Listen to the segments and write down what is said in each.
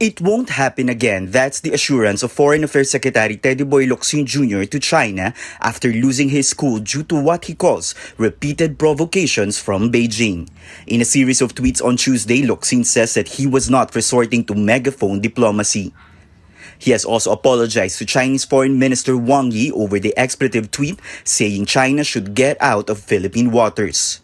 It won't happen again. That's the assurance of Foreign Affairs Secretary Teddy Boy Locsin Jr. to China after losing his school due to what he calls repeated provocations from Beijing. In a series of tweets on Tuesday, Locsin says that he was not resorting to megaphone diplomacy. He has also apologized to Chinese Foreign Minister Wang over the expletive tweet, saying China should get out of Philippine waters.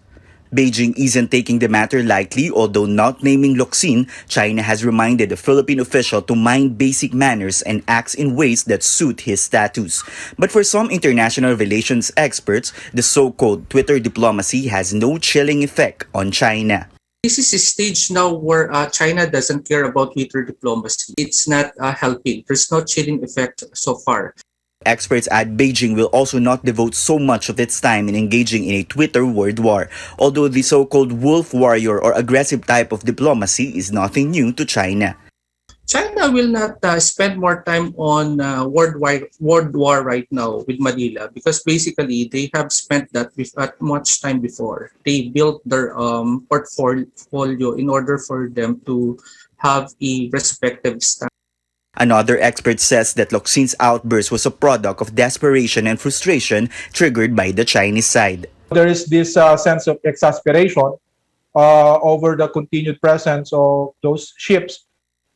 Beijing isn't taking the matter lightly, although not naming Locsin. China has reminded the Philippine official to mind basic manners and acts in ways that suit his status. But for some international relations experts, the so-called Twitter diplomacy has no chilling effect on China. This is a stage now where China doesn't care about Twitter diplomacy. It's not helping. There's no chilling effect so far. Experts add Beijing will also not devote so much of its time in engaging in a Twitter word war, although the so-called wolf warrior or aggressive type of diplomacy is nothing new to China. China will not spend more time on world war right now with Manila because basically they have spent that with much time before. They built their portfolio in order for them to have a respective stand. Another expert says that Locsin's outburst was a product of desperation and frustration triggered by the Chinese side. There is this sense of exasperation over the continued presence of those ships,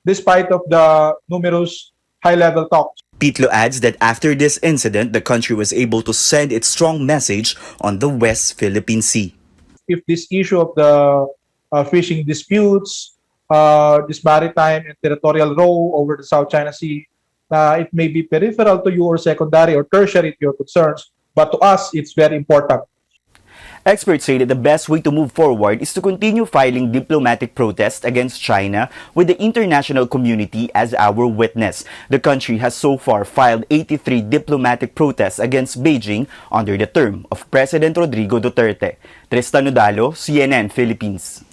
despite of the numerous high-level talks. Pitlo adds that after this incident, the country was able to send its strong message on the West Philippine Sea. If this issue of the fishing disputes, this maritime and territorial row over the South China Sea, it may be peripheral to you or secondary or tertiary to your concerns, but to us, it's very important. Experts say that the best way to move forward is to continue filing diplomatic protests against China with the international community as our witness. The country has so far filed 83 diplomatic protests against Beijing under the term of President Rodrigo Duterte. Tristan Nodalo, CNN Philippines.